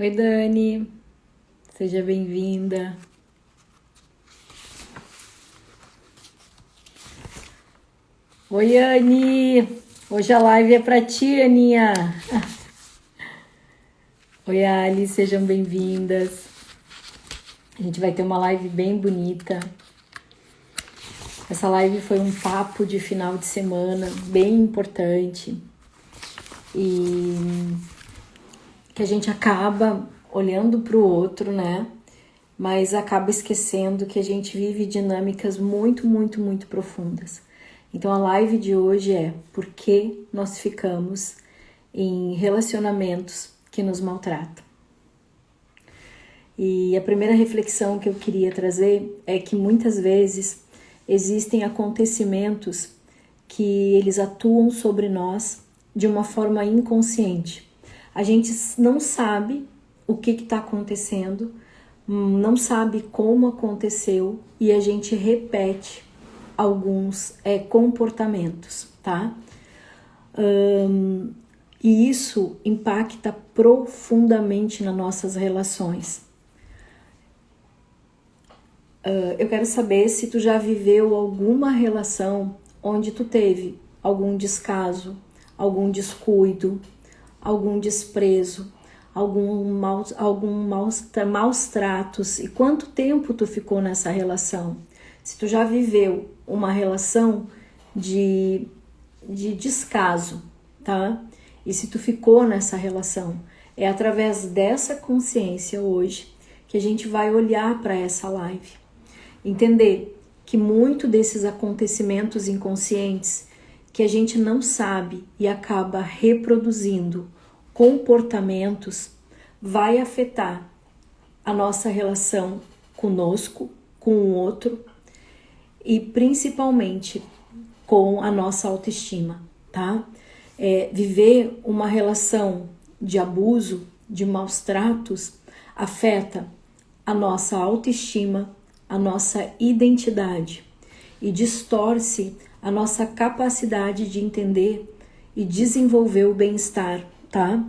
Oi, Dani, seja bem-vinda. Oi, Anne, hoje a live é pra ti, Aninha. Oi, Ali, sejam bem-vindas. A gente vai ter uma live bem bonita. Essa live foi um papo de final de semana bem importante e que a gente acaba olhando para o outro, né? Mas acaba esquecendo que a gente vive dinâmicas muito profundas. Então a live de hoje é por que nós ficamos em relacionamentos que nos maltratam. E a primeira reflexão que eu queria trazer é que muitas vezes existem acontecimentos que eles atuam sobre nós de uma forma inconsciente. A gente não sabe o que está acontecendo, não sabe como aconteceu e a gente repete alguns comportamentos, tá? E isso impacta profundamente nas nossas relações. Eu quero saber se tu já viveu alguma relação onde tu teve algum descaso, algum descuido, algum desprezo, maus tratos e quanto tempo tu ficou nessa relação. Se tu já viveu uma relação de descaso, tá? E se tu ficou nessa relação, é através dessa consciência hoje que a gente vai olhar para essa live. Entender que muito desses acontecimentos inconscientes que a gente não sabe e acaba reproduzindo comportamentos vai afetar a nossa relação conosco, com o outro e principalmente com a nossa autoestima, tá? Viver uma relação de abuso, de maus tratos, afeta a nossa autoestima, a nossa identidade e distorce a nossa capacidade de entender e desenvolver o bem-estar, tá?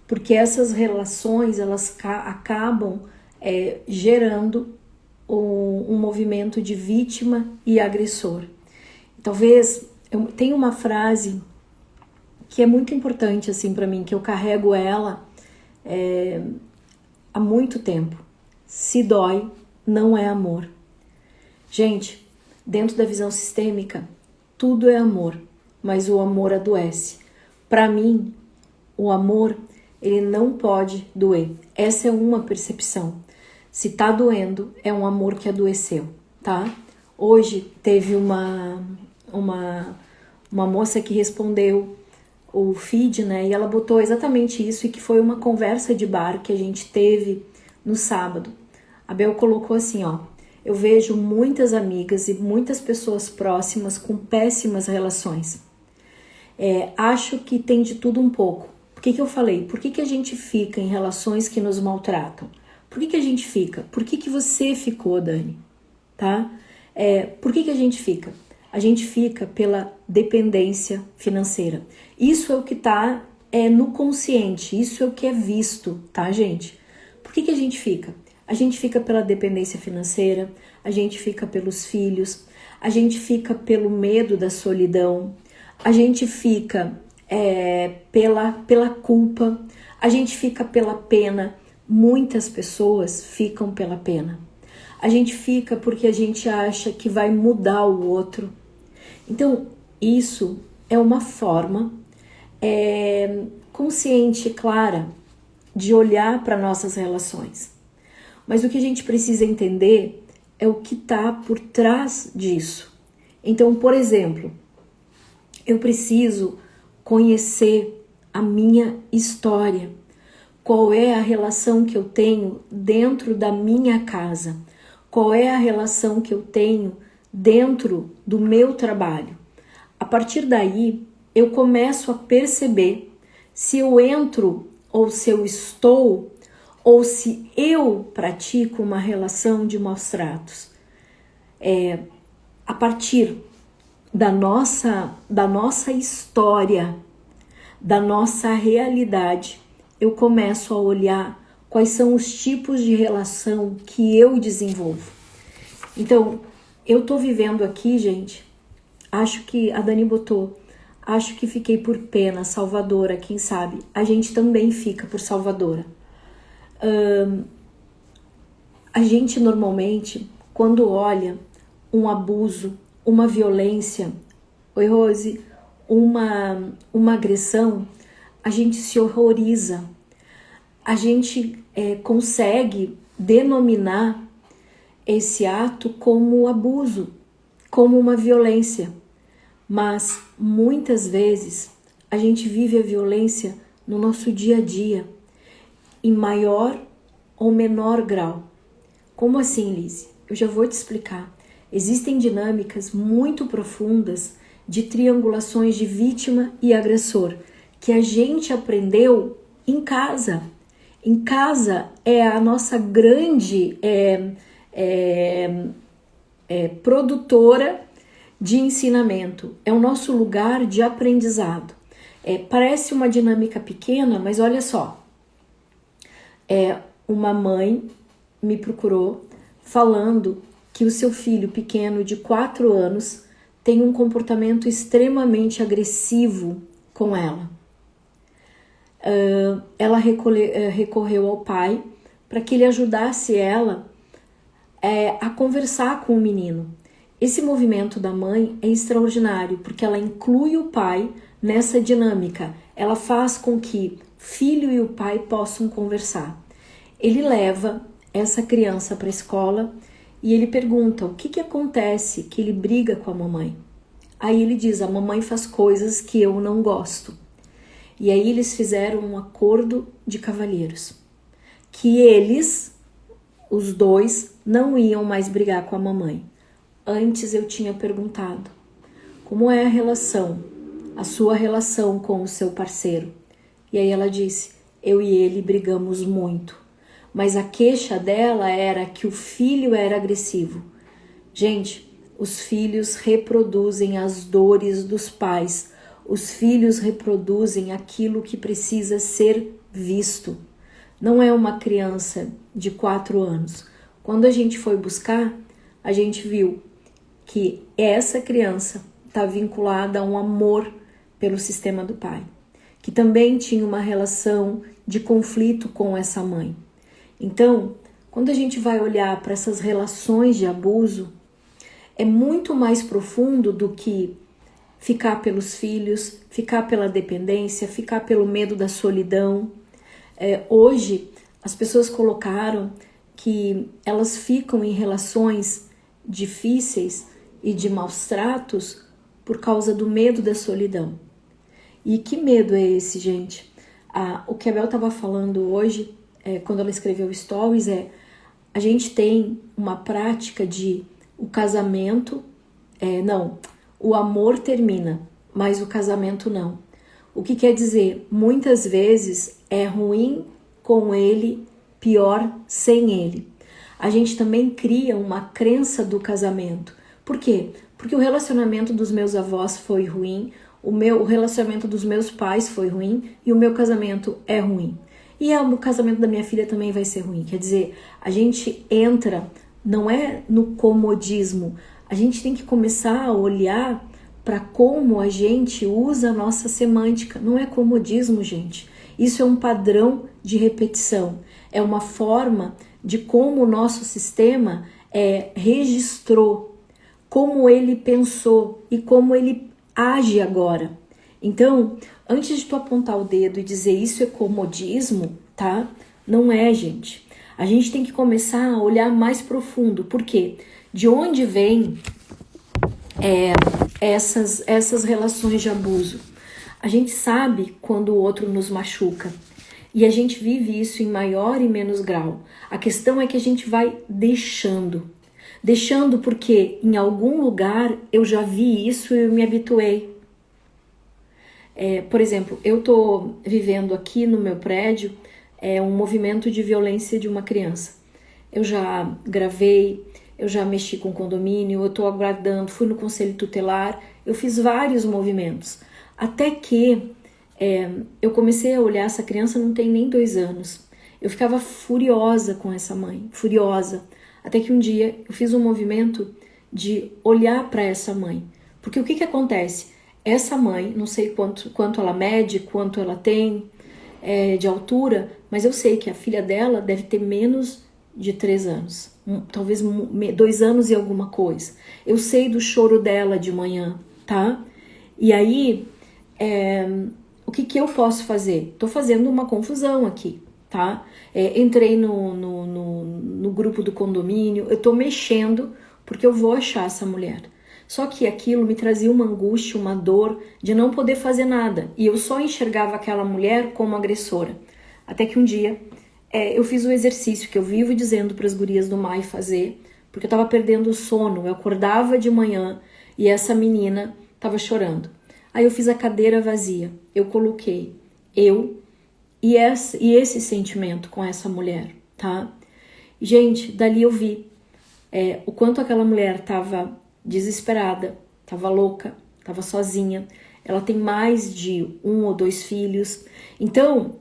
Porque essas relações, elas acabam gerando um movimento de vítima e agressor. Talvez, eu tenho uma frase que é muito importante assim para mim, que eu carrego ela há muito tempo. Se dói, não é amor. Gente, dentro da visão sistêmica, tudo é amor, mas o amor adoece. Para mim, o amor, ele não pode doer. Essa é uma percepção. Se tá doendo, é um amor que adoeceu, tá? Hoje teve uma moça que respondeu o feed, né? E ela botou exatamente isso, e que foi uma conversa de bar que a gente teve no sábado. A Bel colocou assim, ó: eu vejo muitas amigas e muitas pessoas próximas com péssimas relações. Acho que tem de tudo um pouco. Por que eu falei? Por que a gente fica em relações que nos maltratam? Por que a gente fica? Por que você ficou, Dani? Tá? Por que a gente fica? A gente fica pela dependência financeira. Isso é o que tá no consciente, isso é o que é visto, tá, gente? Por que a gente fica? A gente fica pela dependência financeira, a gente fica pelos filhos, a gente fica pelo medo da solidão, a gente fica pela culpa, a gente fica pela pena. Muitas pessoas ficam pela pena. A gente fica porque a gente acha que vai mudar o outro. Então, isso é uma forma consciente e clara de olhar para nossas relações. Mas o que a gente precisa entender é o que está por trás disso. Então, por exemplo, eu preciso conhecer a minha história. Qual é a relação que eu tenho dentro da minha casa? Qual é a relação que eu tenho dentro do meu trabalho? A partir daí, eu começo a perceber se eu entro ou se eu estou ou se eu pratico uma relação de maus tratos. A partir da nossa história, da nossa realidade, eu começo a olhar quais são os tipos de relação que eu desenvolvo. Então, eu tô vivendo aqui, gente, acho que a Dani botou, acho que fiquei por pena, salvadora, quem sabe? A gente também fica por salvadora. A gente normalmente, quando olha um abuso, uma violência, oi Rose, uma agressão, a gente se horroriza. A gente consegue denominar esse ato como abuso, como uma violência. Mas muitas vezes a gente vive a violência no nosso dia a dia, em maior ou menor grau. Como assim, Lise? Eu já vou te explicar. Existem dinâmicas muito profundas de triangulações de vítima e agressor, que a gente aprendeu em casa. Em casa é a nossa grande produtora de ensinamento, é o nosso lugar de aprendizado. Parece uma dinâmica pequena, mas olha só. Uma mãe me procurou falando que o seu filho pequeno de 4 anos tem um comportamento extremamente agressivo com ela. Ela recorreu ao pai para que ele ajudasse ela a conversar com o menino. Esse movimento da mãe é extraordinário, porque ela inclui o pai nessa dinâmica. Ela faz com que filho e o pai possam conversar. Ele leva essa criança para a escola e ele pergunta o que acontece que ele briga com a mamãe. Aí ele diz, a mamãe faz coisas que eu não gosto. E aí eles fizeram um acordo de cavalheiros, que eles, os dois, não iam mais brigar com a mamãe. Antes eu tinha perguntado, como é a sua relação com o seu parceiro? E aí ela disse, eu e ele brigamos muito. Mas a queixa dela era que o filho era agressivo. Gente, os filhos reproduzem as dores dos pais. Os filhos reproduzem aquilo que precisa ser visto. Não é uma criança de 4 anos. Quando a gente foi buscar, a gente viu que essa criança está vinculada a um amor pelo sistema do pai, que também tinha uma relação de conflito com essa mãe. Então, quando a gente vai olhar para essas relações de abuso, é muito mais profundo do que ficar pelos filhos, ficar pela dependência, ficar pelo medo da solidão. Hoje, as pessoas colocaram que elas ficam em relações difíceis e de maus tratos por causa do medo da solidão. E que medo é esse, gente? O que a Bel estava falando hoje, quando ela escreveu Stories, a gente tem uma prática de o casamento, o amor termina, mas o casamento não. O que quer dizer, muitas vezes é ruim com ele, pior sem ele. A gente também cria uma crença do casamento. Por quê? Porque o relacionamento dos meus avós foi ruim, o relacionamento dos meus pais foi ruim e o meu casamento é ruim. E o casamento da minha filha também vai ser ruim. Quer dizer, a gente entra, não é no comodismo, a gente tem que começar a olhar para como a gente usa a nossa semântica. Não é comodismo, gente. Isso é um padrão de repetição. É uma forma de como o nosso sistema registrou, como ele pensou e como ele age agora. Então, antes de tu apontar o dedo e dizer isso é comodismo, tá? Não é, gente. A gente tem que começar a olhar mais profundo. Por quê? De onde vem essas relações de abuso? A gente sabe quando o outro nos machuca. E a gente vive isso em maior e menos grau. A questão é que a gente vai deixando. Deixando porque em algum lugar eu já vi isso e eu me habituei. Por exemplo, eu estou vivendo aqui no meu prédio um movimento de violência de uma criança. Eu já gravei, eu já mexi com o condomínio, eu estou aguardando, fui no conselho tutelar, eu fiz vários movimentos. Até que eu comecei a olhar, essa criança não tem nem 2 anos. Eu ficava furiosa com essa mãe, furiosa. Até que um dia eu fiz um movimento de olhar para essa mãe. Porque o que acontece? Essa mãe, não sei quanto ela mede, quanto ela tem de altura, mas eu sei que a filha dela deve ter menos de 3 anos. Talvez 2 anos e alguma coisa. Eu sei do choro dela de manhã, tá? E aí, o que eu posso fazer? Tô fazendo uma confusão aqui, tá? Entrei no grupo do condomínio, eu tô mexendo porque eu vou achar essa mulher. Só que aquilo me trazia uma angústia, uma dor de não poder fazer nada. E eu só enxergava aquela mulher como agressora. Até que um dia eu fiz o exercício que eu vivo dizendo para as gurias do MAI fazer, porque eu estava perdendo o sono. Eu acordava de manhã e essa menina estava chorando. Aí eu fiz a cadeira vazia. Eu coloquei eu e esse sentimento com essa mulher, tá? Gente, dali eu vi o quanto aquela mulher estava desesperada, estava louca, estava sozinha. Ela tem mais de 1 ou 2 filhos. Então,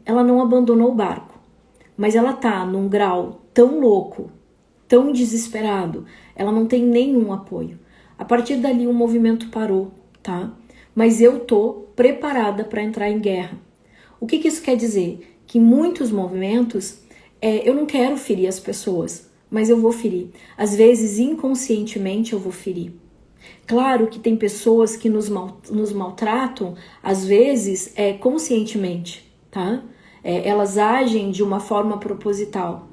ela não abandonou o barco, mas ela tá num grau tão louco, tão desesperado, ela não tem nenhum apoio. A partir dali o movimento parou, tá? Mas eu tô preparada para entrar em guerra. O que isso quer dizer? Que em muitos movimentos eu não quero ferir as pessoas, mas eu vou ferir. Às vezes, inconscientemente, eu vou ferir. Claro que tem pessoas que nos maltratam, às vezes, conscientemente, tá? Elas agem de uma forma proposital.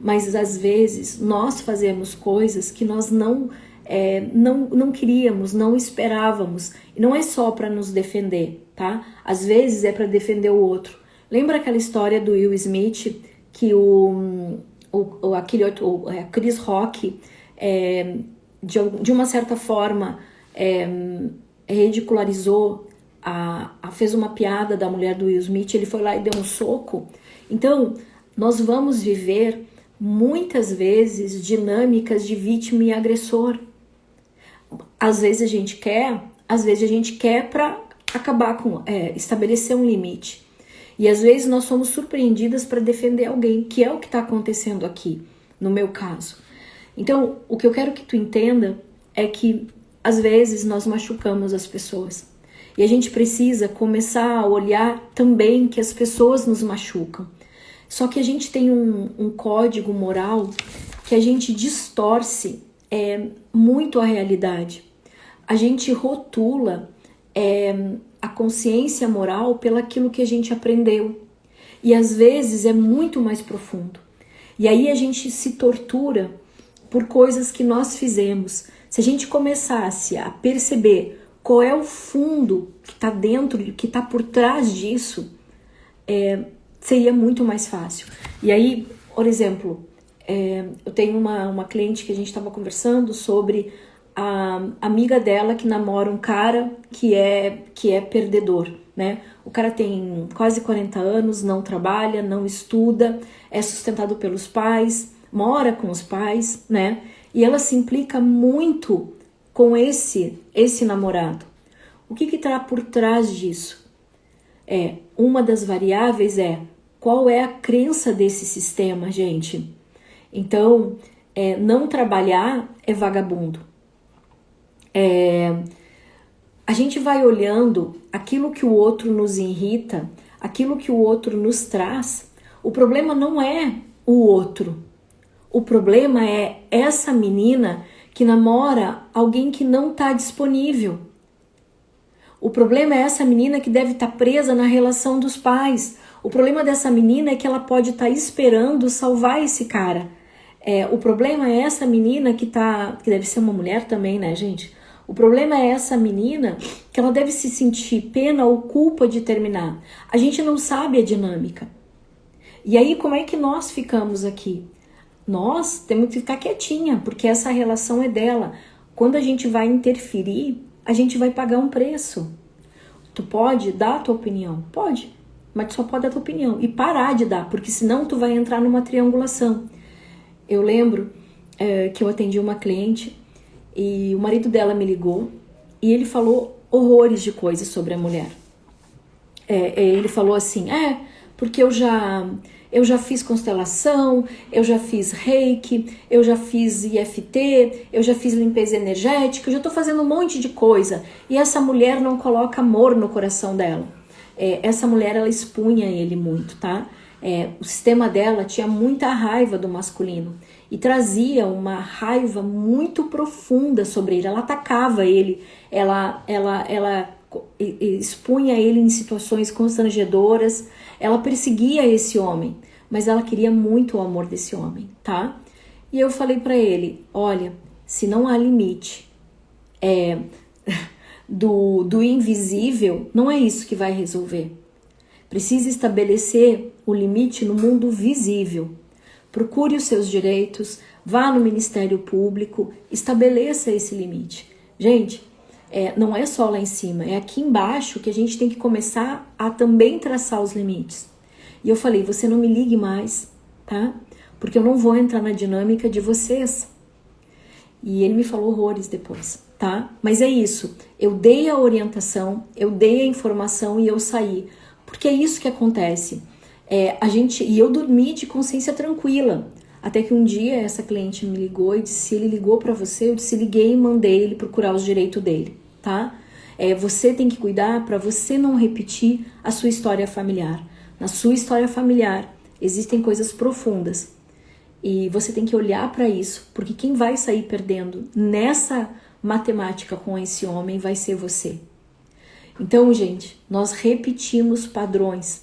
Mas, às vezes, nós fazemos coisas que nós não queríamos, não esperávamos. E não é só para nos defender, tá? Às vezes é para defender o outro. Lembra aquela história do Will Smith, que Chris Rock, de uma certa forma, ridicularizou, fez uma piada da mulher do Will Smith, ele foi lá e deu um soco. Então, nós vamos viver muitas vezes dinâmicas de vítima e agressor. Às vezes a gente quer para acabar com, estabelecer um limite. E às vezes nós somos surpreendidas para defender alguém, que é o que está acontecendo aqui, no meu caso. Então, o que eu quero que tu entenda é que às vezes nós machucamos as pessoas. E a gente precisa começar a olhar também que as pessoas nos machucam. Só que a gente tem um código moral que a gente distorce muito a realidade. A gente rotula a consciência moral pelaquilo que a gente aprendeu. E às vezes é muito mais profundo. E aí a gente se tortura por coisas que nós fizemos. Se a gente começasse a perceber qual é o fundo que está dentro, que está por trás disso, seria muito mais fácil. E aí, por exemplo, eu tenho uma cliente que a gente estava conversando sobre a amiga dela que namora um cara que é perdedor, né? O cara tem quase 40 anos, não trabalha, não estuda, é sustentado pelos pais, mora com os pais, né? E ela se implica muito com esse namorado. O que está por trás disso? Uma das variáveis qual é a crença desse sistema, gente? Então, não trabalhar é vagabundo. A gente vai olhando aquilo que o outro nos irrita, aquilo que o outro nos traz. O problema não é o outro. O problema é essa menina que namora alguém que não está disponível. O problema é essa menina que deve estar presa na relação dos pais. O problema dessa menina é que ela pode estar esperando salvar esse cara. O problema é essa menina que deve ser uma mulher também, né, gente? O problema é essa menina que ela deve se sentir pena ou culpa de terminar. A gente não sabe a dinâmica. E aí, como é que nós ficamos aqui? Nós temos que ficar quietinha, porque essa relação é dela. Quando a gente vai interferir, a gente vai pagar um preço. Tu pode dar a tua opinião? Pode, mas tu só pode dar a tua opinião e parar de dar, porque senão tu vai entrar numa triangulação. Eu lembro que eu atendi uma cliente e o marido dela me ligou e ele falou horrores de coisas sobre a mulher. Ele falou assim, porque eu já fiz constelação, eu já fiz reiki, eu já fiz IFT, eu já fiz limpeza energética, eu já tô fazendo um monte de coisa. E essa mulher não coloca amor no coração dela. Essa mulher, ela expunha ele muito, tá? O sistema dela tinha muita raiva do masculino e trazia uma raiva muito profunda sobre ele. Ela atacava ele, ela expunha ele em situações constrangedoras, ela perseguia esse homem, mas ela queria muito o amor desse homem, tá? E eu falei pra ele, olha, se não há limite do invisível, não é isso que vai resolver. Precisa estabelecer o limite no mundo visível. Procure os seus direitos, vá no Ministério Público, estabeleça esse limite. Gente, não é só lá em cima, é aqui embaixo que a gente tem que começar a também traçar os limites. E eu falei, você não me ligue mais, tá? Porque eu não vou entrar na dinâmica de vocês. E ele me falou horrores depois, tá? Mas é isso, eu dei a orientação, eu dei a informação e eu saí. Porque é isso que acontece. E eu dormi de consciência tranquila. Até que um dia essa cliente me ligou e disse, ele ligou pra você? Eu disse, liguei e mandei ele procurar os direitos dele, tá? Você tem que cuidar para você não repetir a sua história familiar. Na sua história familiar existem coisas profundas. E você tem que olhar para isso, porque quem vai sair perdendo nessa matemática com esse homem vai ser você. Então, gente, nós repetimos padrões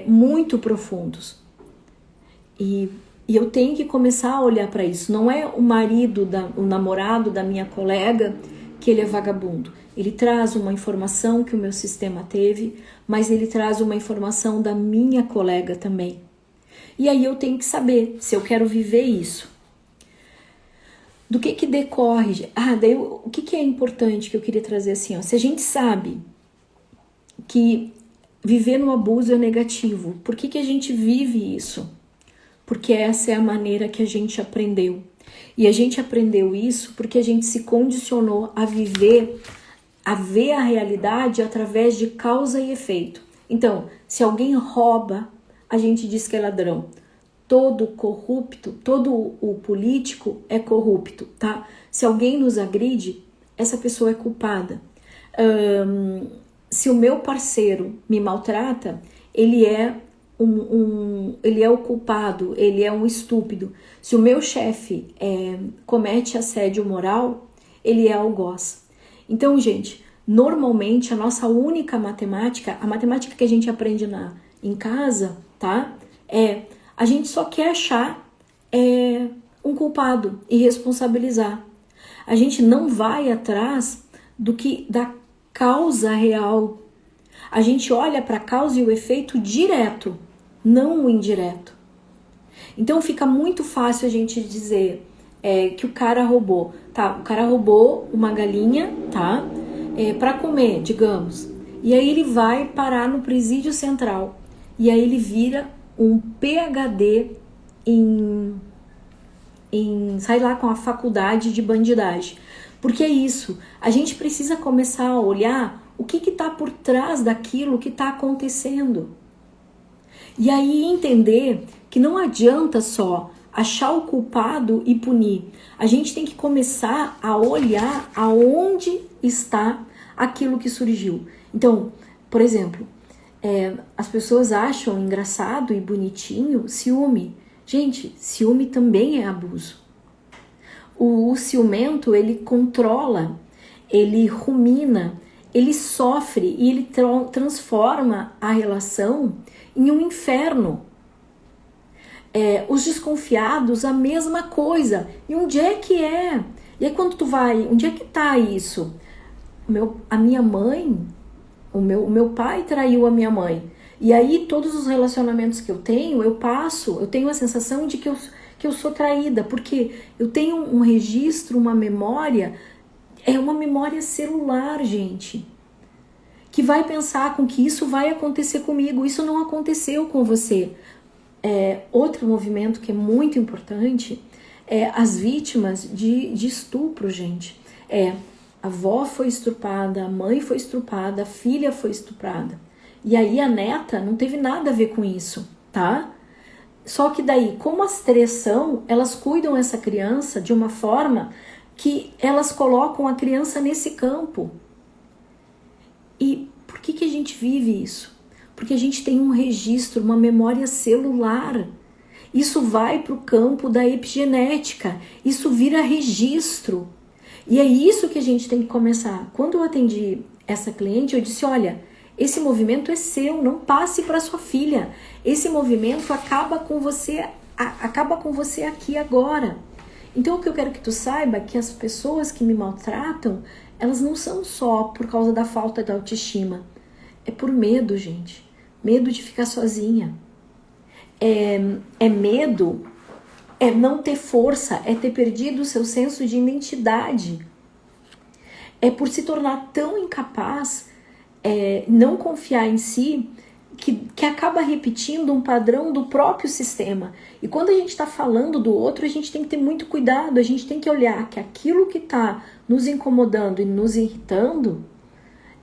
muito profundos. E eu tenho que começar a olhar para isso. Não é o marido, o namorado da minha colega que ele é vagabundo. Ele traz uma informação que o meu sistema teve, mas ele traz uma informação da minha colega também. E aí eu tenho que saber se eu quero viver isso. Do que decorre? Daí o que é importante que eu queria trazer assim, ó. Se a gente sabe que viver no abuso é negativo, por que a gente vive isso? Porque essa é a maneira que a gente aprendeu. E a gente aprendeu isso porque a gente se condicionou a ver a realidade através de causa e efeito. Então, se alguém rouba, a gente diz que é ladrão. Todo corrupto, todo o político é corrupto, tá? Se alguém nos agride, essa pessoa é culpada. Se o meu parceiro me maltrata, ele é o culpado, ele é um estúpido. Se o meu chefe comete assédio moral, ele é algoz. Então, gente, normalmente a nossa única matemática, a matemática que a gente aprende em casa, tá? A gente só quer achar um culpado e responsabilizar. A gente não vai atrás da causa real. A gente olha para a causa e o efeito direto, não o indireto. Então fica muito fácil a gente dizer que o cara roubou. Tá, o cara roubou uma galinha, tá? Para comer, digamos. E aí ele vai parar no presídio central. E aí ele vira um PhD sai lá com a faculdade de bandidagem. Porque é isso, a gente precisa começar a olhar o que está por trás daquilo que está acontecendo. E aí entender que não adianta só achar o culpado e punir. A gente tem que começar a olhar aonde está aquilo que surgiu. Então, por exemplo, as pessoas acham engraçado e bonitinho ciúme. Gente, ciúme também é abuso. O ciumento, ele controla, ele rumina, ele sofre e ele transforma a relação em um inferno. Os desconfiados, a mesma coisa. E onde é que é? E aí quando tu vai, onde é que tá isso? A minha mãe, o meu pai traiu a minha mãe. E aí todos os relacionamentos que eu tenho tenho a sensação de que eu sou traída, porque eu tenho um registro, uma memória, uma memória celular, gente, que vai pensar com que isso vai acontecer comigo. Isso não aconteceu com você. Outro movimento que é muito importante é as vítimas de estupro, gente. A avó foi estuprada, a mãe foi estuprada, a filha foi estuprada. E aí a neta não teve nada a ver com isso, tá? Só que daí, como as três são, elas cuidam essa criança de uma forma que elas colocam a criança nesse campo. E por que a gente vive isso? Porque a gente tem um registro, uma memória celular. Isso vai para o campo da epigenética, isso vira registro. E é isso que a gente tem que começar. Quando eu atendi essa cliente, eu disse, olha, esse movimento é seu, não passe para sua filha. Esse movimento acaba com você aqui agora. Então o que eu quero que tu saiba é que as pessoas que me maltratam, elas não são só por causa da falta de autoestima. É por medo, gente. Medo de ficar sozinha. É medo, é não ter força, é ter perdido o seu senso de identidade. É por se tornar tão incapaz, não confiar em si, que acaba repetindo um padrão do próprio sistema. E quando a gente está falando do outro, a gente tem que ter muito cuidado, a gente tem que olhar que aquilo que está nos incomodando e nos irritando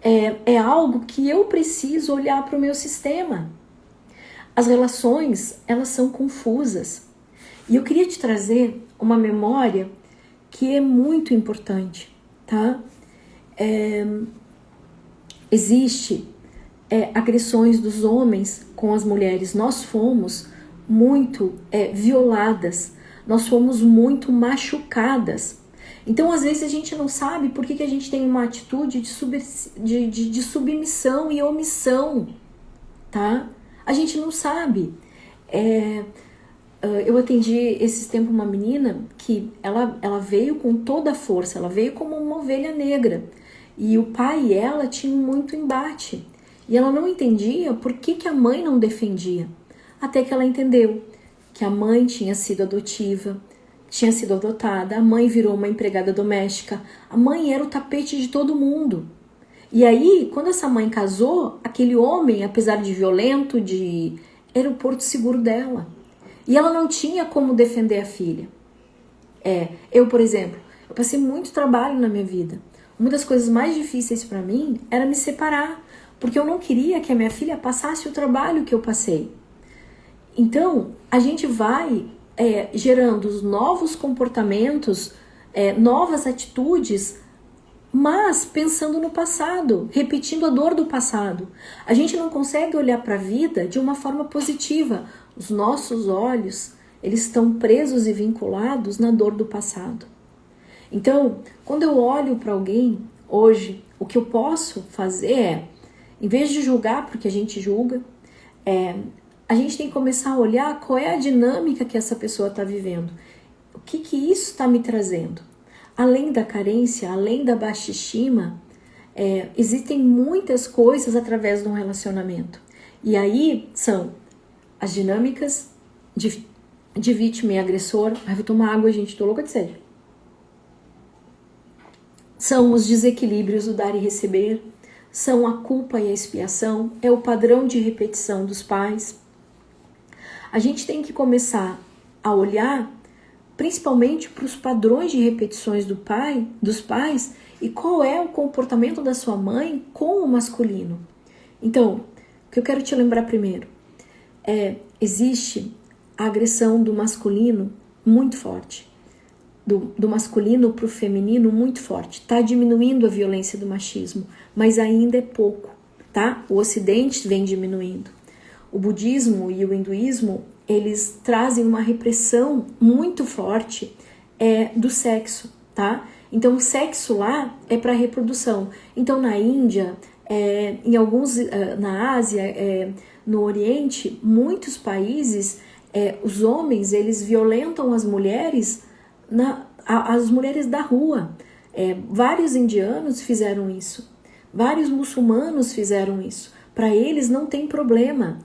é algo que eu preciso olhar para o meu sistema. As relações, elas são confusas. E eu queria te trazer uma memória que é muito importante, tá? Existe agressões dos homens com as mulheres. Nós fomos muito violadas, nós fomos muito machucadas. Então, às vezes, a gente não sabe por que a gente tem uma atitude de submissão e omissão, tá? A gente não sabe. Eu atendi esses tempos uma menina que ela veio com toda a força, ela veio como uma ovelha negra. E o pai e ela tinham muito embate. E ela não entendia por que a mãe não defendia. Até que ela entendeu que a mãe tinha sido adotiva, tinha sido adotada, a mãe virou uma empregada doméstica, a mãe era o tapete de todo mundo. E aí, quando essa mãe casou, aquele homem, apesar de violento, era o porto seguro dela. E ela não tinha como defender a filha. Eu, por exemplo, eu passei muito trabalho na minha vida. Uma das coisas mais difíceis para mim era me separar, porque eu não queria que a minha filha passasse o trabalho que eu passei. Então, a gente vai gerando os novos comportamentos, novas atitudes, mas pensando no passado, repetindo a dor do passado. A gente não consegue olhar para a vida de uma forma positiva. Os nossos olhos, eles estão presos e vinculados na dor do passado. Então, quando eu olho para alguém hoje, o que eu posso fazer em vez de julgar, porque a gente julga, a gente tem que começar a olhar qual é a dinâmica que essa pessoa está vivendo. O que isso está me trazendo? Além da carência, além da baixa estima, existem muitas coisas através de um relacionamento. E aí são as dinâmicas de vítima e agressor. Ai, vou tomar água, gente, tô louca de sede. São os desequilíbrios do dar e receber, são a culpa e a expiação, é o padrão de repetição dos pais. A gente tem que começar a olhar principalmente para os padrões de repetições dos pais e qual é o comportamento da sua mãe com o masculino. Então, o que eu quero te lembrar primeiro existe a agressão do masculino muito forte, do masculino para o feminino muito forte. Está diminuindo a violência do machismo, mas ainda é pouco, tá? O Ocidente vem diminuindo. O budismo e o hinduísmo, eles trazem uma repressão muito forte do sexo, tá? Então, o sexo lá é para reprodução. Então, na Índia, na Ásia, no Oriente, muitos países, os homens, eles violentam as mulheres da rua. Vários indianos fizeram isso. Vários muçulmanos fizeram isso. Para eles não tem problema.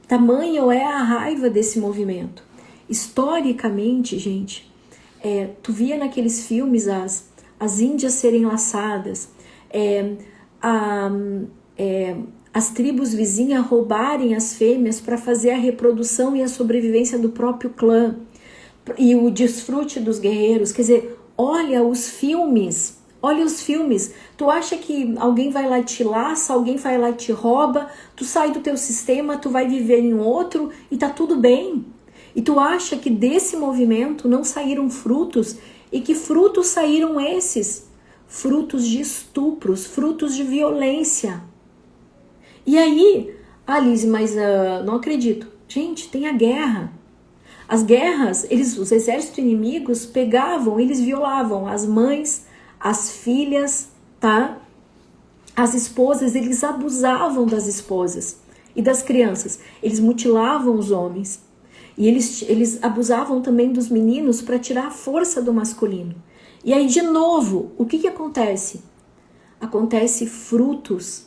Tamanho é a raiva desse movimento. Historicamente, gente, tu via naqueles filmes as índias serem laçadas, as tribos vizinhas roubarem as fêmeas para fazer a reprodução e a sobrevivência do próprio clã, e o desfrute dos guerreiros. Quer dizer, olha os filmes Olha os filmes. Tu acha que alguém vai lá e te laça, alguém vai lá e te rouba, tu sai do teu sistema, tu vai viver em outro e tá tudo bem. E tu acha que desse movimento não saíram frutos? E que frutos saíram esses? Frutos de estupros, frutos de violência. E aí, Alice, mas não acredito. Gente, tem a guerra. As guerras, os exércitos inimigos pegavam, eles violavam as mães, as filhas, tá? As esposas, eles abusavam das esposas e das crianças. Eles mutilavam os homens. E eles abusavam também dos meninos para tirar a força do masculino. E aí, de novo, o que acontece? Acontece frutos.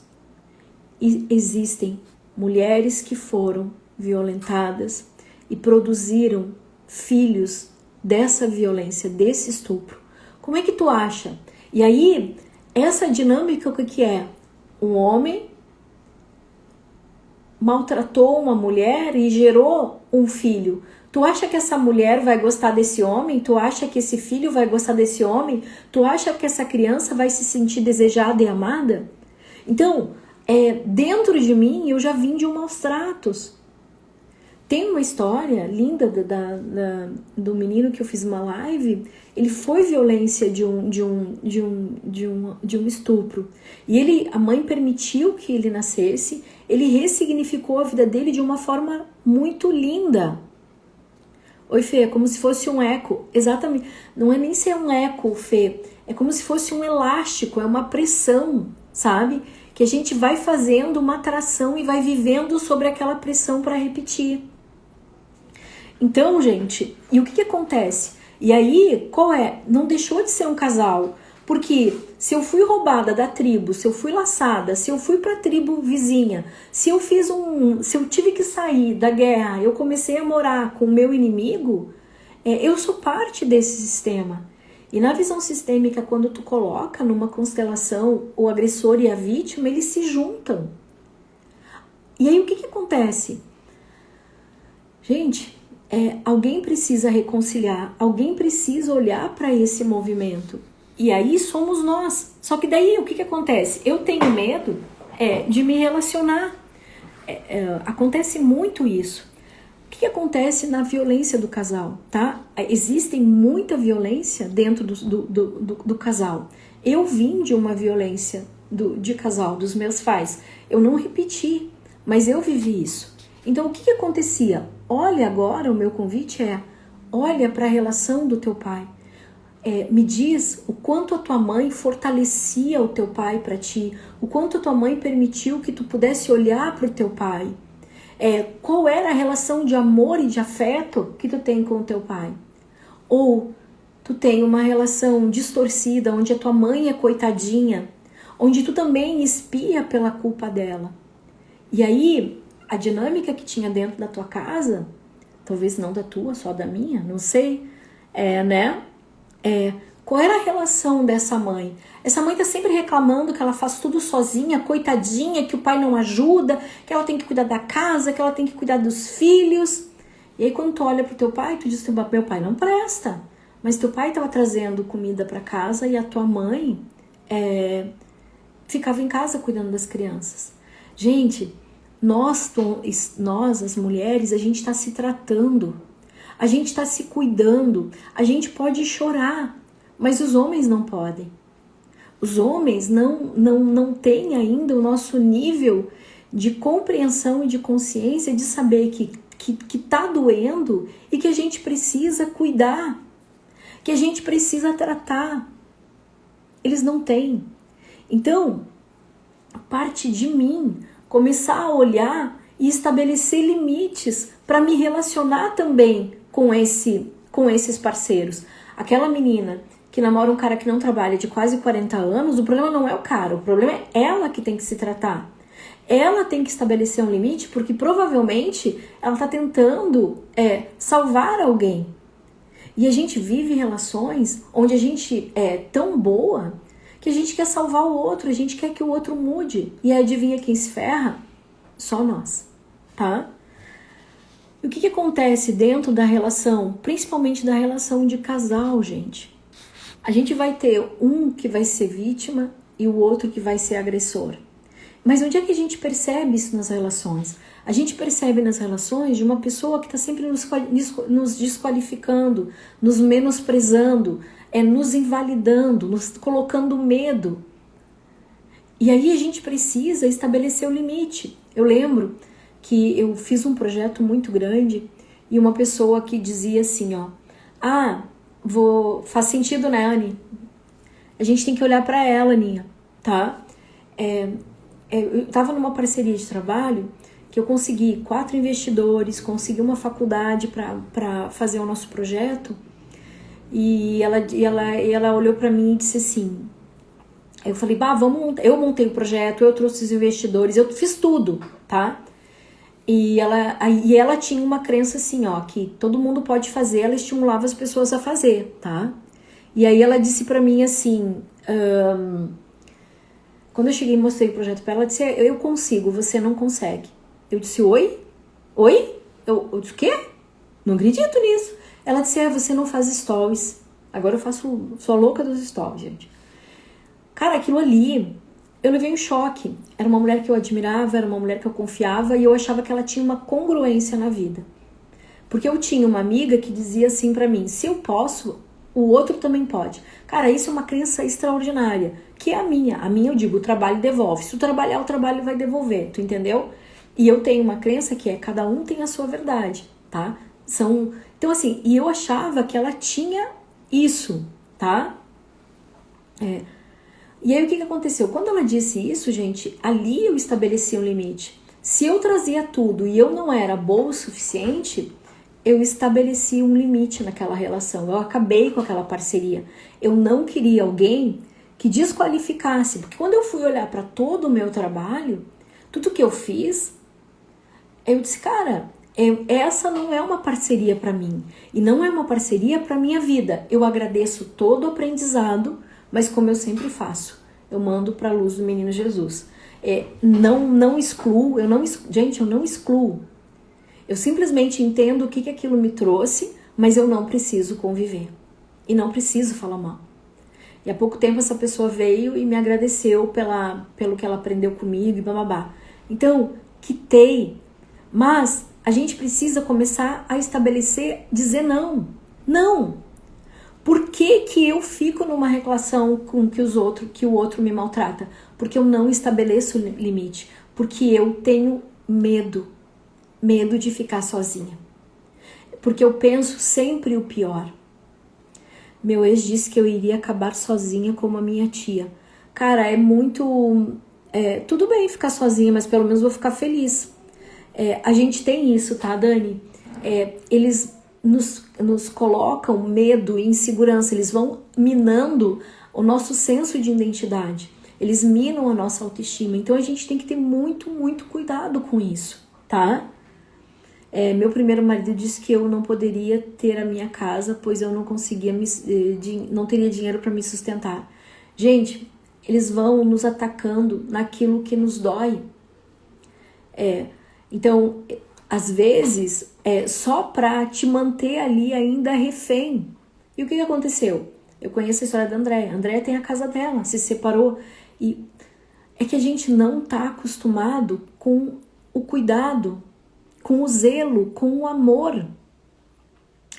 E existem mulheres que foram violentadas e produziram filhos dessa violência, desse estupro. Como é que tu acha? E aí, essa dinâmica, o que é? Um homem maltratou uma mulher e gerou um filho. Tu acha que essa mulher vai gostar desse homem? Tu acha que esse filho vai gostar desse homem? Tu acha que essa criança vai se sentir desejada e amada? Então, dentro de mim, eu já vim de um maus tratos. Tem uma história linda do menino que eu fiz uma live. Ele foi violência de um estupro. E a mãe permitiu que ele nascesse. Ele ressignificou a vida dele de uma forma muito linda. Oi, Fê, é como se fosse um eco. Exatamente. Não é nem ser um eco, Fê. É como se fosse um elástico, é uma pressão, sabe? Que a gente vai fazendo uma atração e vai vivendo sobre aquela pressão para repetir. Então, gente, e o que acontece? E aí, qual é? Não deixou de ser um casal. Porque se eu fui roubada da tribo, se eu fui laçada, se eu fui para a tribo vizinha, se eu tive que sair da guerra, eu comecei a morar com o meu inimigo, eu sou parte desse sistema. E na visão sistêmica, quando tu coloca numa constelação o agressor e a vítima, eles se juntam. E aí o que acontece? Gente, alguém precisa reconciliar, alguém precisa olhar para esse movimento. E aí somos nós. Só que daí o que acontece? Eu tenho medo de me relacionar. Acontece muito isso. O que acontece na violência do casal, tá? Existe muita violência dentro do casal. Eu vim de uma violência de casal, dos meus pais. Eu não repeti, mas eu vivi isso. Então, o que acontecia? Olha agora, o meu convite olha para a relação do teu pai. Me diz o quanto a tua mãe fortalecia o teu pai para ti, o quanto a tua mãe permitiu que tu pudesse olhar para o teu pai. Qual era a relação de amor e de afeto que tu tem com o teu pai? Ou tu tem uma relação distorcida, onde a tua mãe é coitadinha, onde tu também espia pela culpa dela. E aí, a dinâmica que tinha dentro da tua casa, talvez não da tua, só da minha, não sei, né? Qual era a relação dessa mãe? Essa mãe tá sempre reclamando que ela faz tudo sozinha, coitadinha, que o pai não ajuda, que ela tem que cuidar da casa, que ela tem que cuidar dos filhos. E aí quando tu olha pro teu pai, tu diz, meu pai não presta. Mas teu pai tava trazendo comida para casa e a tua mãe ficava em casa cuidando das crianças. Gente, nós as mulheres, a gente tá se tratando. A gente está se cuidando, a gente pode chorar, mas os homens não podem. Os homens não têm ainda o nosso nível de compreensão e de consciência de saber que tá doendo e que a gente precisa cuidar, que a gente precisa tratar. Eles não têm. Então, parte de mim começar a olhar e estabelecer limites para me relacionar também com esses parceiros. Aquela menina que namora um cara que não trabalha de quase 40 anos, o problema não é o cara, o problema é ela que tem que se tratar. Ela tem que estabelecer um limite porque provavelmente ela está tentando salvar alguém. E a gente vive relações onde a gente é tão boa que a gente quer salvar o outro, a gente quer que o outro mude. E adivinha quem se ferra? Só nós, tá? E o que acontece dentro da relação, principalmente da relação de casal, gente? a gente vai ter um que vai ser vítima e o outro que vai ser agressor. Mas onde é que a gente percebe isso nas relações? A gente percebe nas relações de uma pessoa que está sempre nos desqualificando, nos menosprezando, nos invalidando, nos colocando medo. E aí a gente precisa estabelecer o limite. Eu lembro que eu fiz um projeto muito grande e uma pessoa que dizia assim, ó, faz sentido, né, Anny? A gente tem que olhar para ela, Aninha, tá? Eu estava numa parceria de trabalho que eu consegui 4 investidores, consegui uma faculdade para fazer o nosso projeto e ela olhou para mim e disse assim, eu falei, eu montei o projeto, eu trouxe os investidores, eu fiz tudo, tá? E ela tinha uma crença assim, ó, que todo mundo pode fazer, ela estimulava as pessoas a fazer, tá? E aí ela disse pra mim assim, quando eu cheguei e mostrei o projeto pra ela, ela disse, eu consigo, você não consegue. Eu disse, oi? Oi? Eu disse, o quê? Não acredito nisso. Ela disse, você não faz stories. Agora sou a louca dos stories, gente. Cara, aquilo ali, eu levei um choque. Era uma mulher que eu admirava, era uma mulher que eu confiava e eu achava que ela tinha uma congruência na vida. Porque eu tinha uma amiga que dizia assim pra mim, se eu posso, o outro também pode. Cara, isso é uma crença extraordinária, que é a minha. A minha, eu digo, o trabalho devolve. Se tu trabalhar, o trabalho vai devolver, tu entendeu? E eu tenho uma crença que cada um tem a sua verdade, tá? Então assim, e eu achava que ela tinha isso, tá? E aí o que aconteceu? Quando ela disse isso, gente, ali eu estabeleci um limite. Se eu trazia tudo e eu não era boa o suficiente, eu estabeleci um limite naquela relação. Eu acabei com aquela parceria. Eu não queria alguém que desqualificasse, porque quando eu fui olhar para todo o meu trabalho, tudo que eu fiz, eu disse, cara, essa não é uma parceria para mim e não é uma parceria para minha vida. Eu agradeço todo o aprendizado, mas como eu sempre faço, eu mando para a luz do menino Jesus. Não excluo, gente, eu não excluo. Eu simplesmente entendo o que aquilo me trouxe, mas eu não preciso conviver e não preciso falar mal. E há pouco tempo essa pessoa veio e me agradeceu pelo que ela aprendeu comigo e bababá. Então, quitei. Mas a gente precisa começar a estabelecer, dizer não. Não! Por que eu fico numa relação com que o outro me maltrata? Porque eu não estabeleço limite. Porque eu tenho medo de ficar sozinha. Porque eu penso sempre o pior. Meu ex disse que eu iria acabar sozinha como a minha tia. Cara, tudo bem ficar sozinha, mas pelo menos vou ficar feliz. A gente tem isso, tá, Dani? Eles nos colocam medo e insegurança, eles vão minando o nosso senso de identidade, eles minam a nossa autoestima, então a gente tem que ter muito, muito cuidado com isso, tá? Meu primeiro marido disse que eu não poderia ter a minha casa, pois eu não conseguia, não teria dinheiro para me sustentar. Gente, eles vão nos atacando naquilo que nos dói. Então, às vezes, só para te manter ali ainda refém. E o que aconteceu? Eu conheço a história da Andréia. A Andréia tem a casa dela, se separou. E é que a gente não está acostumado com o cuidado, com o zelo, com o amor.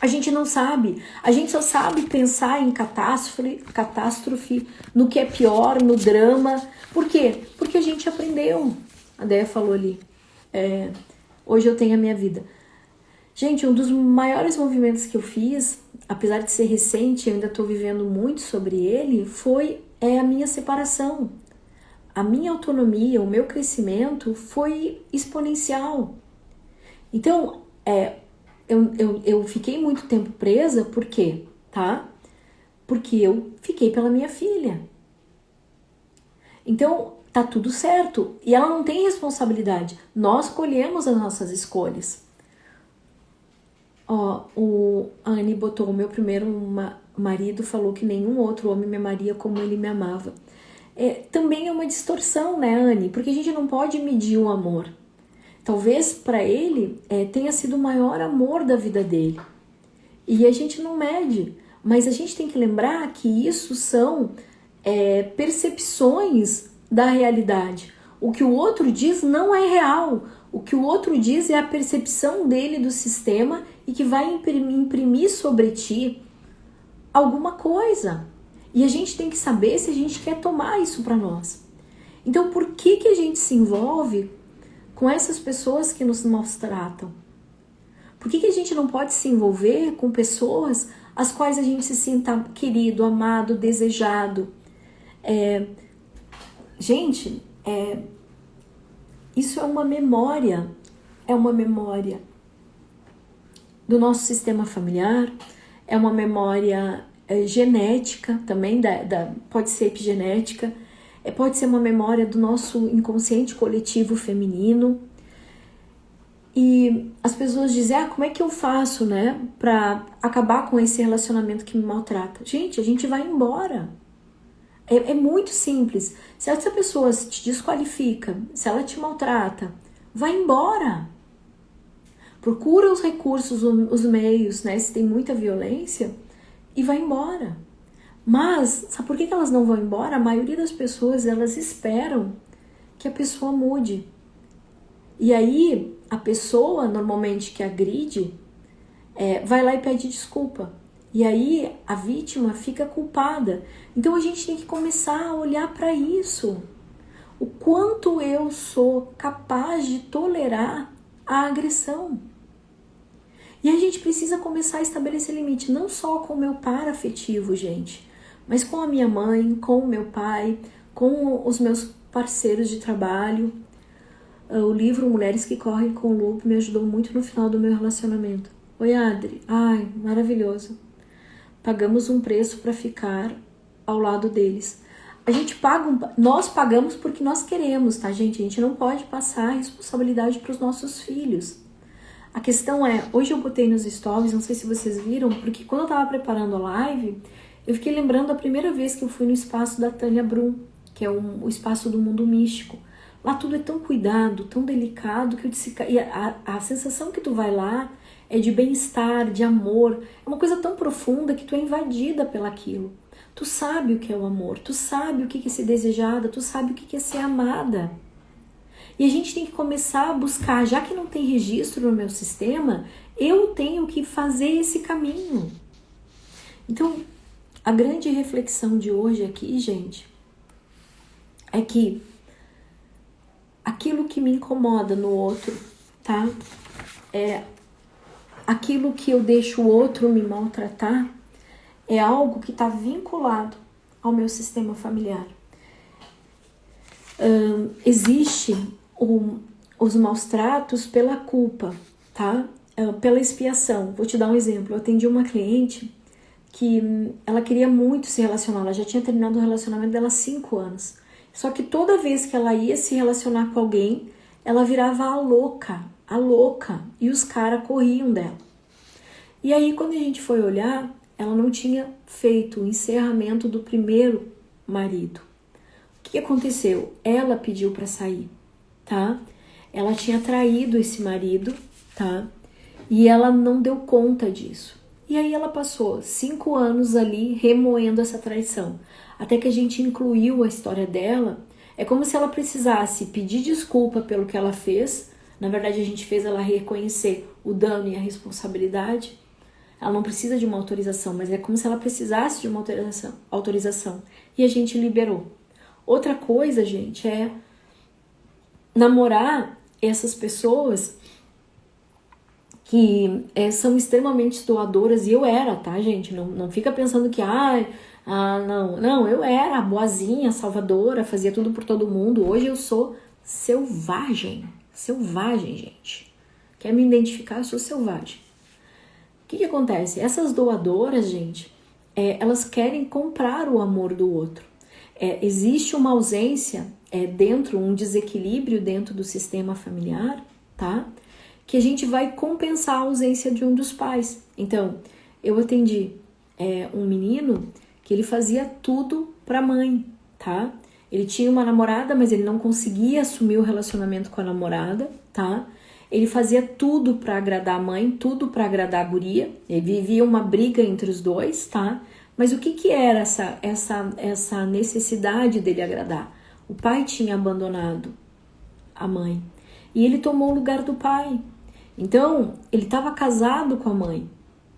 A gente não sabe. A gente só sabe pensar em catástrofe, no que é pior, no drama. Por quê? Porque a gente aprendeu. A Déia falou ali. Hoje eu tenho a minha vida. Gente, um dos maiores movimentos que eu fiz, apesar de ser recente, eu ainda estou vivendo muito sobre ele, foi a minha separação. A minha autonomia, o meu crescimento foi exponencial. Então, eu fiquei muito tempo presa, por quê? Tá? Porque eu fiquei pela minha filha. Então, tá tudo certo. E ela não tem responsabilidade. Nós colhemos as nossas escolhas. A Anny botou, o meu primeiro marido falou que nenhum outro homem me amaria como ele me amava. Também é uma distorção, né, Anny? Porque a gente não pode medir o amor. Talvez para ele tenha sido o maior amor da vida dele. E a gente não mede. Mas a gente tem que lembrar que isso são percepções da realidade. O que o outro diz não é real. O que o outro diz é a percepção dele do sistema e que vai imprimir sobre ti alguma coisa. E a gente tem que saber se a gente quer tomar isso para nós. Então, por que a gente se envolve com essas pessoas que nos maltratam? Por que a gente não pode se envolver com pessoas às quais a gente se sinta querido, amado, desejado? Isso é uma memória do nosso sistema familiar, é uma memória genética também, pode ser epigenética, pode ser uma memória do nosso inconsciente coletivo feminino. E as pessoas dizem, como é que eu faço, né, pra acabar com esse relacionamento que me maltrata? Gente, a gente vai embora. É muito simples. Se essa pessoa te desqualifica, se ela te maltrata, vai embora. Procura os recursos, os meios, né, se tem muita violência, e vai embora. Mas, sabe por que elas não vão embora? A maioria das pessoas, elas esperam que a pessoa mude. E aí, a pessoa, normalmente, que agride, vai lá e pede desculpa. E aí, a vítima fica culpada. Então, a gente tem que começar a olhar para isso. O quanto eu sou capaz de tolerar a agressão. E a gente precisa começar a estabelecer limite, não só com o meu par afetivo, gente, mas com a minha mãe, com o meu pai, com os meus parceiros de trabalho. O livro Mulheres que Correm com o Lobo me ajudou muito no final do meu relacionamento. Oi, Adri. Ai, maravilhoso. Pagamos um preço para ficar ao lado deles. Nós pagamos porque nós queremos, tá, gente? A gente não pode passar a responsabilidade para os nossos filhos. A questão é, hoje eu botei nos stories, não sei se vocês viram, porque quando eu tava preparando a live, eu fiquei lembrando a primeira vez que eu fui no espaço da Tânia Brum, que é o espaço do mundo místico. Lá tudo é tão cuidado, tão delicado, que eu disse, e a sensação que tu vai lá é de bem-estar, de amor. É uma coisa tão profunda que tu é invadida pelaquilo. Tu sabe o que é o amor, tu sabe o que é ser desejada, tu sabe o que é ser amada. E a gente tem que começar a buscar, já que não tem registro no meu sistema, eu tenho que fazer esse caminho. Então, a grande reflexão de hoje aqui, gente, é que aquilo que me incomoda no outro, tá? Aquilo que eu deixo o outro me maltratar é algo que está vinculado ao meu sistema familiar. Existe os maus tratos pela culpa, tá? Pela expiação. Vou te dar um exemplo. Eu atendi uma cliente que ela queria muito se relacionar. Ela já tinha terminado o relacionamento dela há 5 anos. Só que toda vez que ela ia se relacionar com alguém, ela virava a louca. E os caras corriam dela. E aí, quando a gente foi olhar, ela não tinha feito o encerramento do primeiro marido. O que aconteceu? Ela pediu para sair, tá? Ela tinha traído esse marido, tá? E ela não deu conta disso. E aí ela passou 5 anos ali remoendo essa traição. Até que a gente incluiu a história dela. É como se ela precisasse pedir desculpa pelo que ela fez. Na verdade, a gente fez ela reconhecer o dano e a responsabilidade. Ela não precisa de uma autorização, mas é como se ela precisasse de uma autorização. E a gente liberou. Outra coisa, gente, é namorar essas pessoas que são extremamente doadoras. E eu era, tá, gente? Não fica pensando que, não, eu era a boazinha, salvadora, fazia tudo por todo mundo. Hoje eu sou selvagem, gente. Quer me identificar? Eu sou selvagem. O que acontece? Essas doadoras, gente, elas querem comprar o amor do outro. Existe uma ausência um desequilíbrio dentro do sistema familiar, tá? Que a gente vai compensar a ausência de um dos pais. Então, eu atendi um menino que ele fazia tudo pra mãe, tá? Ele tinha uma namorada, mas ele não conseguia assumir o relacionamento com a namorada, tá? Ele fazia tudo para agradar a mãe, tudo para agradar a guria. Ele vivia uma briga entre os dois, tá? Mas o que era essa necessidade dele agradar? O pai tinha abandonado a mãe e ele tomou o lugar do pai. Então, ele estava casado com a mãe.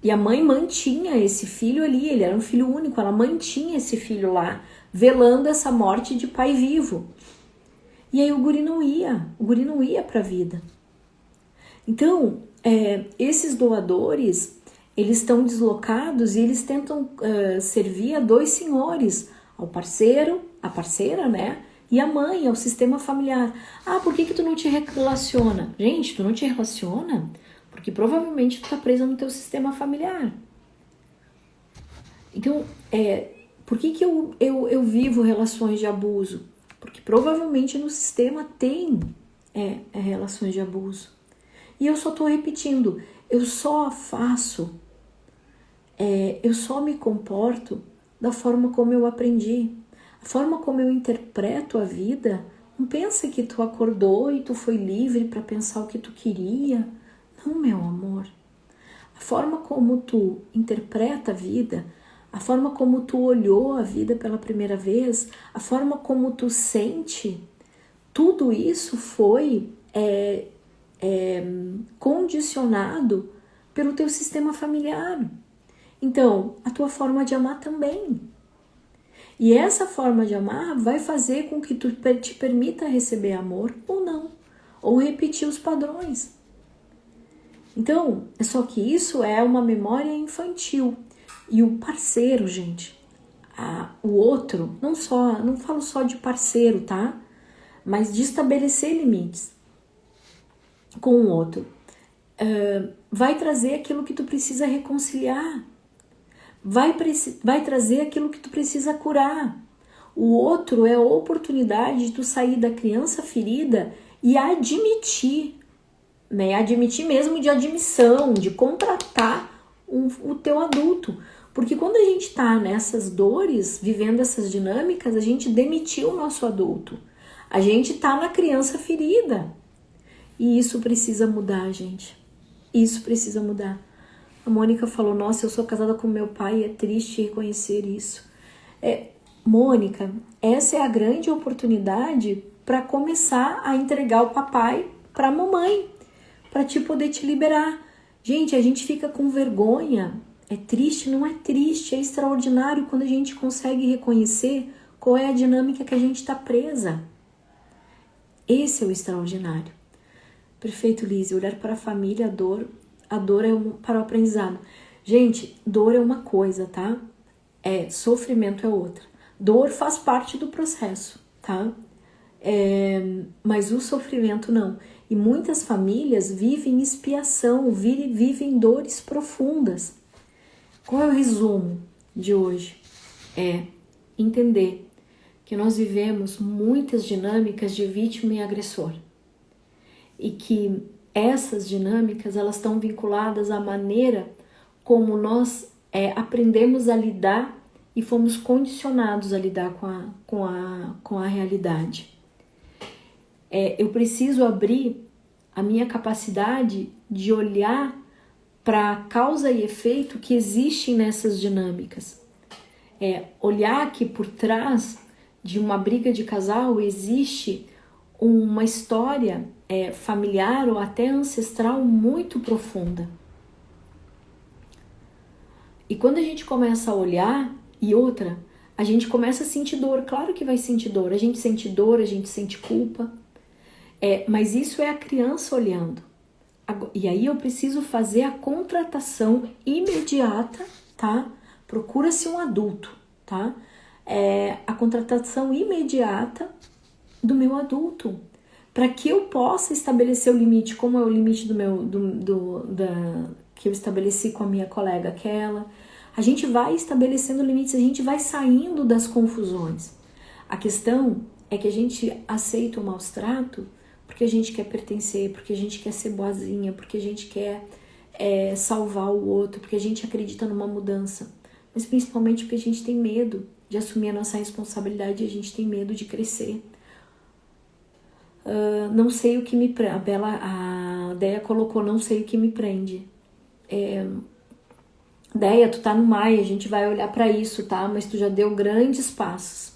E a mãe mantinha esse filho ali, ele era um filho único, ela mantinha esse filho lá, velando essa morte de pai vivo. E aí o guri não ia para a vida. Então, esses doadores, eles estão deslocados e eles tentam servir a dois senhores, ao parceiro, a parceira, né? E a mãe, ao sistema familiar. Ah, por que tu não te relaciona? Gente, tu não te relaciona porque provavelmente tu tá presa no teu sistema familiar. Então, por que eu vivo relações de abuso? Porque provavelmente no sistema tem relações de abuso. E eu só tô repetindo, eu só me comporto da forma como eu aprendi. A forma como eu interpreto a vida, não pensa que tu acordou e tu foi livre para pensar o que tu queria. Não, meu amor. A forma como tu interpreta a vida, a forma como tu olhou a vida pela primeira vez, a forma como tu sente, tudo isso foi condicionado pelo teu sistema familiar. Então, a tua forma de amar também. E essa forma de amar vai fazer com que tu te permita receber amor ou não, ou repetir os padrões. Então, só que isso é uma memória infantil. E o parceiro, gente, o outro, não falo só de parceiro, tá? Mas de estabelecer limites com o outro. Vai trazer aquilo que tu precisa reconciliar. Vai trazer aquilo que tu precisa curar. O outro é a oportunidade de tu sair da criança ferida e admitir, né? Admitir mesmo de admissão, de contratar o teu adulto. Porque quando a gente tá nessas dores, vivendo essas dinâmicas, a gente demitiu o nosso adulto. A gente tá na criança ferida. E isso precisa mudar, gente. Isso precisa mudar. A Mônica falou, nossa, eu sou casada com meu pai, é triste reconhecer isso. Mônica, essa é a grande oportunidade para começar a entregar o papai para a mamãe, para poder te liberar. Gente, a gente fica com vergonha. É triste? Não é triste, é extraordinário quando a gente consegue reconhecer qual é a dinâmica que a gente está presa. Esse é o extraordinário. Perfeito, Liz. Olhar para a família, a dor para o aprendizado. Gente, dor é uma coisa, tá? Sofrimento é outra. Dor faz parte do processo, tá? Mas o sofrimento não. E muitas famílias vivem expiação, vivem dores profundas. Qual é o resumo de hoje? Entender que nós vivemos muitas dinâmicas de vítima e agressor. E que essas dinâmicas, elas estão vinculadas à maneira como nós aprendemos a lidar e fomos condicionados a lidar com a realidade. Eu preciso abrir a minha capacidade de olhar para a causa e efeito que existem nessas dinâmicas. Olhar que por trás de uma briga de casal existe uma história familiar ou até ancestral muito profunda. E quando a gente começa a olhar, a gente começa a sentir dor. Claro que vai sentir dor. A gente sente dor, a gente sente culpa. Mas isso é a criança olhando. E aí eu preciso fazer a contratação imediata, tá? Procura-se um adulto, tá? A contratação imediata do meu adulto, para que eu possa estabelecer o limite, como é o limite que eu estabeleci com a minha colega aquela. A gente vai estabelecendo limites, a gente vai saindo das confusões. A questão é que a gente aceita o maus trato porque a gente quer pertencer, porque a gente quer ser boazinha, porque a gente quer salvar o outro, porque a gente acredita numa mudança. Mas principalmente porque a gente tem medo de assumir a nossa responsabilidade, a gente tem medo de crescer. Não sei o que a Deia colocou, não sei o que me prende. Deia, tu tá no Maia, a gente vai olhar pra isso, tá? Mas tu já deu grandes passos.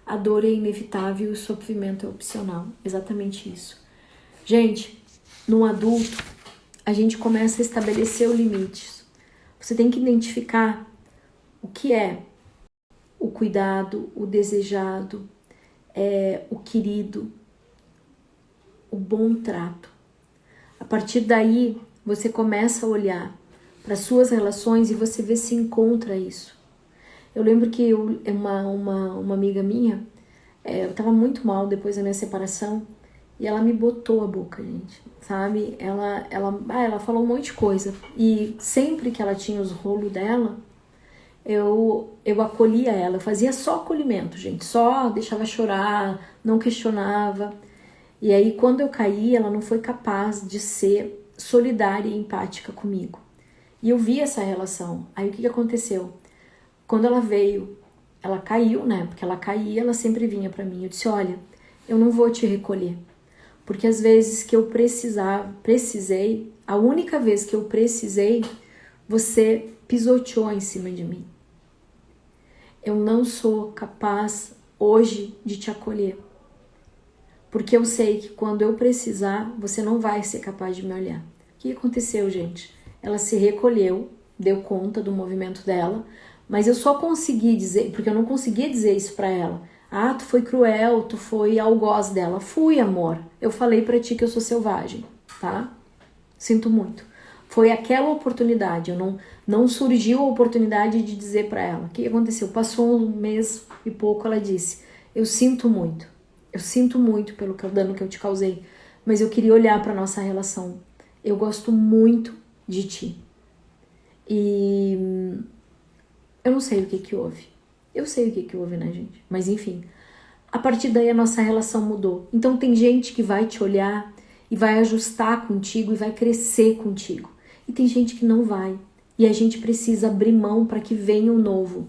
A dor é inevitável e o sofrimento é opcional. Exatamente isso. Gente, no adulto, a gente começa a estabelecer os limites. Você tem que identificar o que é o cuidado, o desejado, o querido, o bom trato. A partir daí, você começa a olhar para suas relações e você vê se encontra isso. Eu lembro que uma amiga minha, eu tava muito mal depois da minha separação e ela me botou a boca, gente, sabe? Ela falou um monte de coisa e sempre que ela tinha os rolos dela, eu acolhia ela, eu fazia só acolhimento, gente, só deixava chorar, não questionava. E aí quando eu caí, ela não foi capaz de ser solidária e empática comigo. E eu vi essa relação. Aí o que aconteceu? Quando ela veio, ela caiu, né? Porque ela caía, ela sempre vinha pra mim. Eu disse, olha, eu não vou te recolher. Porque às vezes que eu precisei, a única vez que eu precisei, você pisoteou em cima de mim. Eu não sou capaz hoje de te acolher. Porque eu sei que quando eu precisar, você não vai ser capaz de me olhar. O que aconteceu, gente? Ela se recolheu, deu conta do movimento dela, mas eu só consegui dizer, porque eu não conseguia dizer isso pra ela. Ah, tu foi cruel, tu foi algoz dela. Fui, amor. Eu falei pra ti que eu sou selvagem, tá? Sinto muito. Foi aquela oportunidade, não surgiu a oportunidade de dizer pra ela. O que aconteceu? Passou um mês e pouco, ela disse, eu sinto muito pelo dano que eu te causei, mas eu queria olhar pra nossa relação. Eu gosto muito de ti. E eu não sei o que houve. Eu sei o que houve, né, gente? Mas enfim, a partir daí a nossa relação mudou. Então tem gente que vai te olhar e vai ajustar contigo e vai crescer contigo. E tem gente que não vai. E a gente precisa abrir mão para que venha o novo.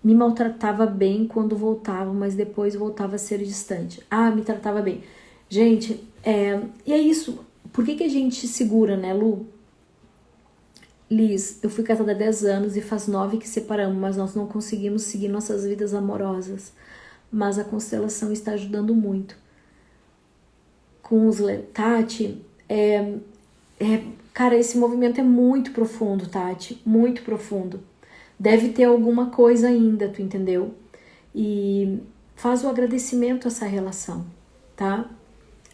Me maltratava bem quando voltava, mas depois voltava a ser distante. Ah, me tratava bem. Gente, e é isso. Por que a gente segura, né, Lu? Liz, eu fui casada há 10 anos e faz 9 que separamos, mas nós não conseguimos seguir nossas vidas amorosas. Mas a constelação está ajudando muito. Tati, cara, esse movimento é muito profundo, Tati, muito profundo. Deve ter alguma coisa ainda, tu entendeu? E faz o agradecimento a essa relação, tá?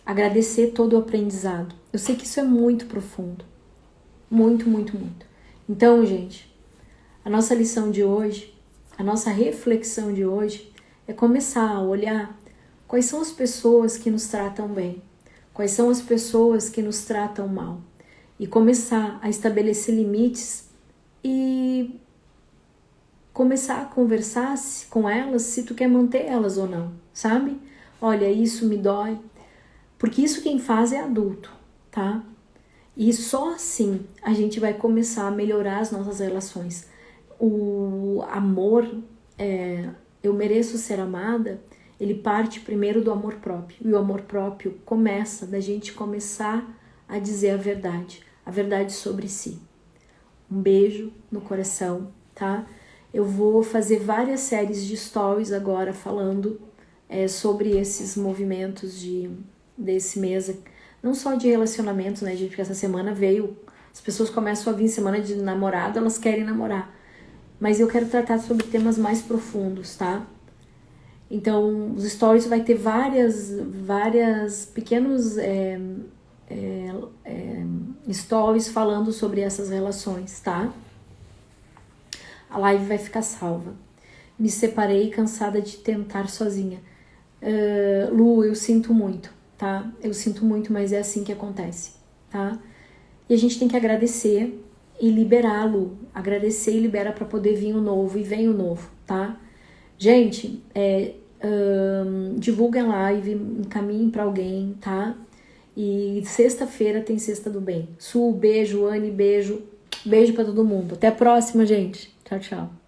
Agradecer todo o aprendizado. Eu sei que isso é muito profundo. Muito, muito, muito. Então, gente, a nossa lição de hoje, a nossa reflexão de hoje é começar a olhar quais são as pessoas que nos tratam bem, quais são as pessoas que nos tratam mal e começar a estabelecer limites e começar a conversar com elas se tu quer manter elas ou não, sabe? Olha, isso me dói, porque isso quem faz é adulto, tá? E só assim a gente vai começar a melhorar as nossas relações. O amor, eu mereço ser amada, ele parte primeiro do amor próprio. E o amor próprio começa da gente começar a dizer a verdade sobre si. Um beijo no coração, tá? Eu vou fazer várias séries de stories agora falando sobre esses movimentos desse mês. Não só de relacionamentos, né, gente? Porque essa semana as pessoas começam a vir semana de namorado, elas querem namorar. Mas eu quero tratar sobre temas mais profundos, tá? Então, os stories vai ter várias pequenos stories falando sobre essas relações, tá? A live vai ficar salva. Me separei cansada de tentar sozinha. Lu, eu sinto muito, tá? Eu sinto muito, mas é assim que acontece, tá? E a gente tem que agradecer e liberar, Lu. Agradecer e libera para poder vir o novo, e vem o novo, tá? Gente, divulguem a live, encaminhem para alguém, tá? E sexta-feira tem Sexta do Bem. Su, beijo, Anne, beijo. Beijo para todo mundo. Até a próxima, gente. Tchau, tchau.